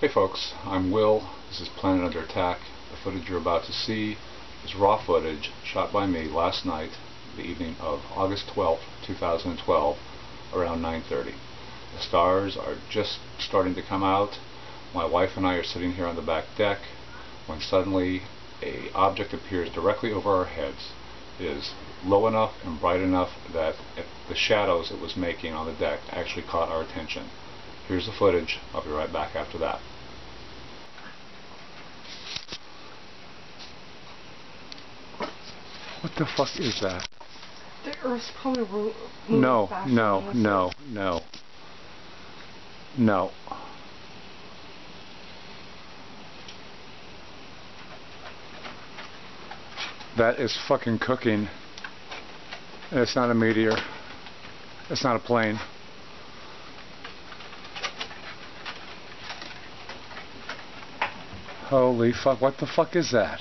Hey folks, I'm Will. This is Planet Under Attack. The footage you're about to see is raw footage shot by me last night, the evening of August 12th, 2012, around 9:30. The stars are just starting to come out. My wife and I are sitting here on the back deck when suddenly an object appears directly over our heads. It is low enough and bright enough that the shadows it was making on the deck actually caught our attention. Here's the footage. I'll be right back after that. What the fuck is that? The Earth's probably moving faster No. That is fucking cooking. And it's not a meteor. It's not a plane. Holy fuck, what the fuck is that?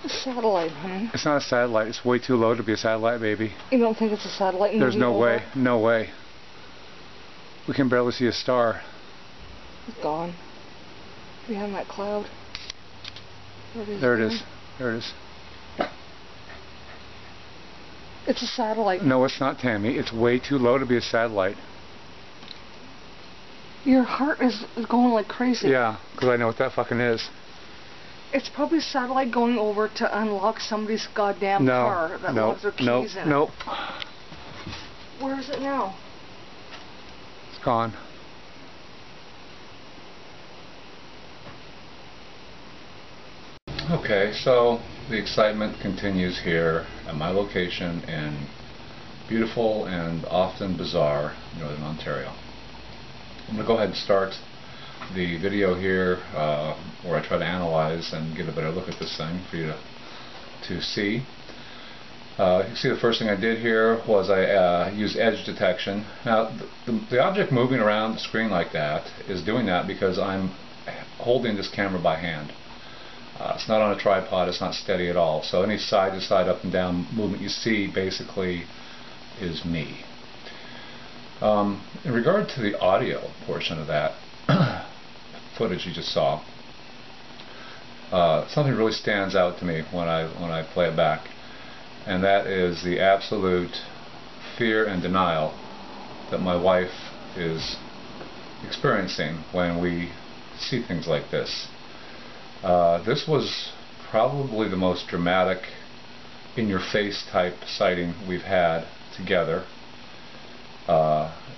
A satellite, honey. It's not a satellite. It's way too low to be a satellite, baby. You don't think it's a satellite? There's no way. No way. We can barely see a star. It's gone. Behind that cloud. There it is. There it is. It's a satellite. No, it's not, Tammy. It's way too low to be a satellite. Your heart is going like crazy. Yeah, because I know what that fucking is. It's probably a satellite going over to unlock somebody's goddamn car that loves their keys in it. Nope. Where is it now? It's gone. Okay, so the excitement continues here at my location in beautiful and often bizarre Northern Ontario. I'm going to go ahead and start the video here where I try to analyze and get a better look at this thing for you to see. You can see the first thing I did here was I used edge detection. Now the object moving around the screen like that is doing that because I'm holding this camera by hand. It's not on a tripod, it's not steady at all, so any side to side, up and down movement you see basically is me. In regard to the audio portion of that footage you just saw, something really stands out to me when I play it back, and that is the absolute fear and denial that my wife is experiencing when we see things like this. This was probably the most dramatic, in-your-face type sighting we've had together.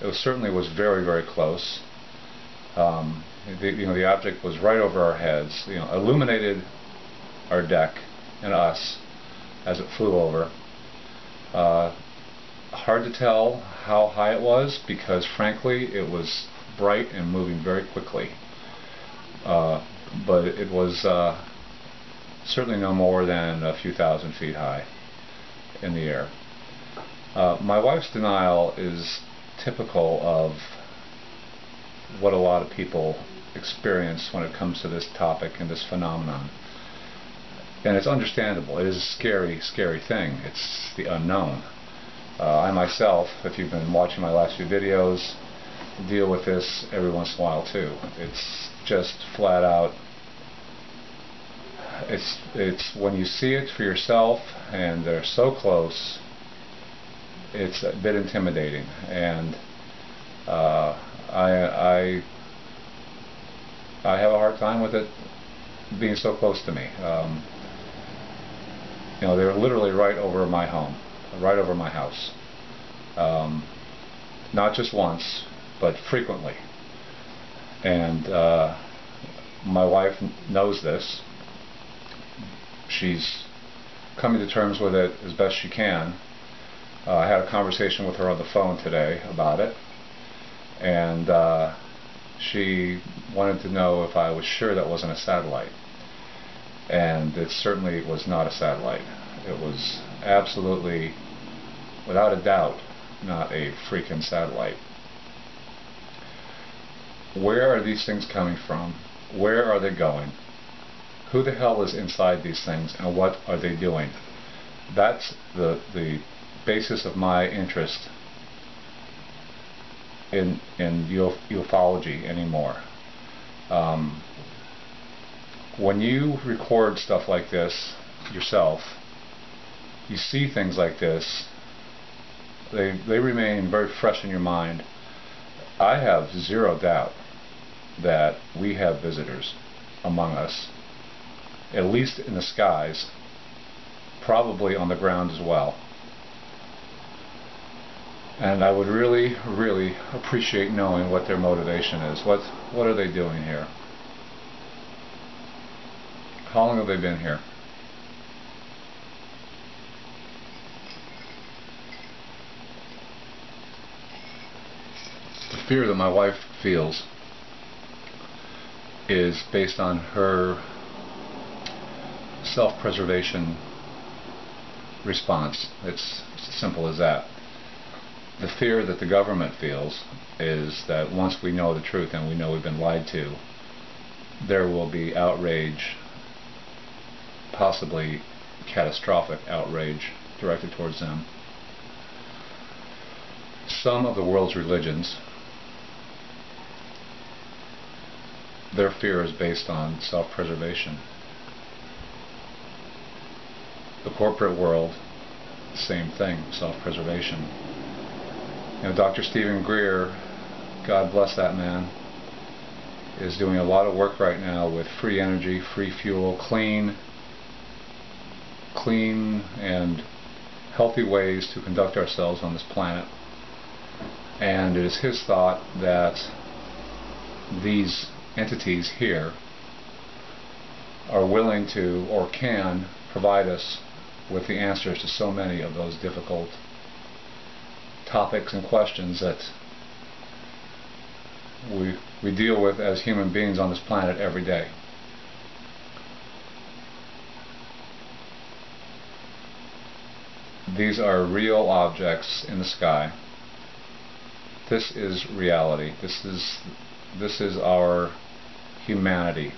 It certainly was very, very close. The object was right over our heads. Illuminated our deck and us as it flew over. Hard to tell how high it was because, frankly, it was bright and moving very quickly. But it was certainly no more than a few thousand feet high in the air. My wife's denial is typical of what a lot of people experience when it comes to this topic and this phenomenon. And it's understandable. It is a scary, scary thing. It's the unknown. I myself, if you've been watching my last few videos, deal with this every once in a while too. It's just flat out, it's when you see it for yourself and they're so close, it's a bit intimidating, and I have a hard time with it being so close to me. They're literally right over my home, right over my house, not just once but frequently, and my wife knows this. She's coming to terms with it as best she can. I had a conversation with her on the phone today about it, and she wanted to know if I was sure that wasn't a satellite, and it certainly was not a satellite. It was absolutely, without a doubt, not a freaking satellite. Where are these things coming from? Where are they going? Who the hell is inside these things, and what are they doing? That's the basis of my interest in ufology anymore. When you record stuff like this yourself, you see things like this, they remain very fresh in your mind. I have zero doubt that we have visitors among us, at least in the skies, probably on the ground as well. And I would really, really appreciate knowing what their motivation is. What are they doing here? How long have they been here? The fear that my wife feels is based on her self-preservation response. It's as simple as that. The fear that the government feels is that once we know the truth and we know we've been lied to, there will be outrage, possibly catastrophic outrage, directed towards them. Some of the world's religions, their fear is based on self-preservation. The corporate world, same thing, self-preservation. You know, Dr. Stephen Greer, God bless that man, is doing a lot of work right now with free energy, free fuel, clean and healthy ways to conduct ourselves on this planet. And it is his thought that these entities here are willing to or can provide us with the answers to so many of those difficult topics and questions that we deal with as human beings on this planet every day. These are real objects in the sky. This is reality. This is our humanity,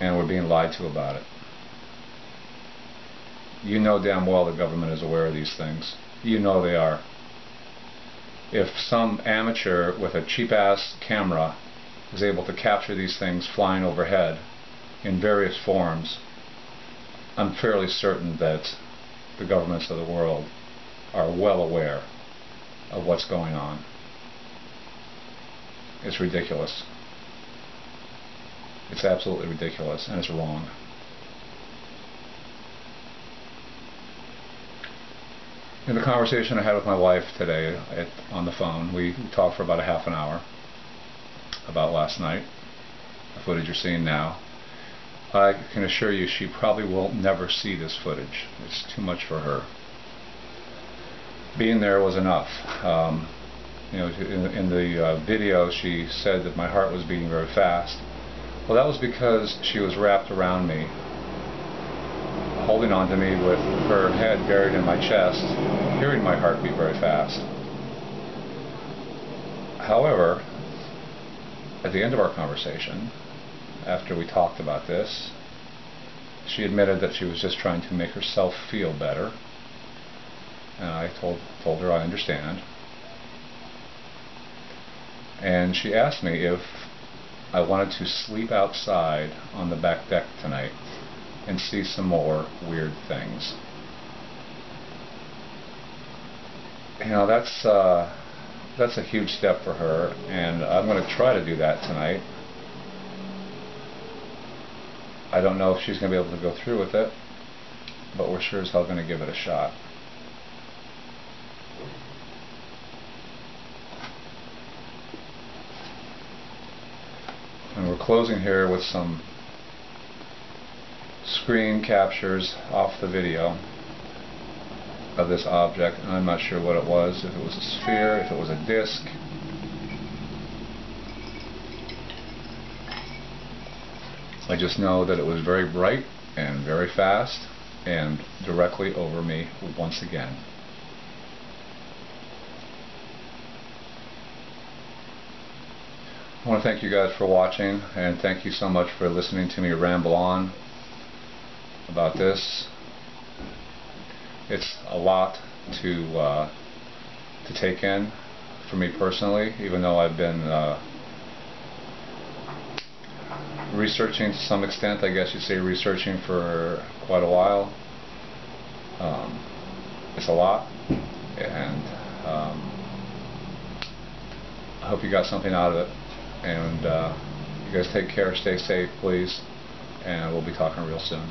and we're being lied to about it. You know damn well the government is aware of these things. You know they are. If some amateur with a cheap-ass camera is able to capture these things flying overhead in various forms, I'm fairly certain that the governments of the world are well aware of what's going on. It's ridiculous. It's absolutely ridiculous, and it's wrong. In the conversation I had with my wife today on the phone, we talked for about a half an hour about last night, the footage you're seeing now. I can assure you she probably will never see this footage. It's too much for her. Being there was enough. You know, in the video she said that my heart was beating very fast. Well, that was because she was wrapped around me, holding on to me with her head buried in my chest, hearing my heart beat very fast. However, at the end of our conversation, after we talked about this, she admitted that she was just trying to make herself feel better, and I told her I understand. And she asked me if I wanted to sleep outside on the back deck tonight and see some more weird things. You know, that's a huge step for her, and I'm going to try to do that tonight. I don't know if she's going to be able to go through with it, but we're sure as hell going to give it a shot. And we're closing here with some screen captures off the video of this object, and I'm not sure what it was, if it was a sphere, if it was a disc. I just know that it was very bright and very fast and directly over me once again. I want to thank you guys for watching, and thank you so much for listening to me ramble on about this. It's a lot to take in for me personally, even though I've been researching to some extent, I guess you'd say researching for quite a while. It's a lot, and I hope you got something out of it. And you guys take care, stay safe, please, and we'll be talking real soon.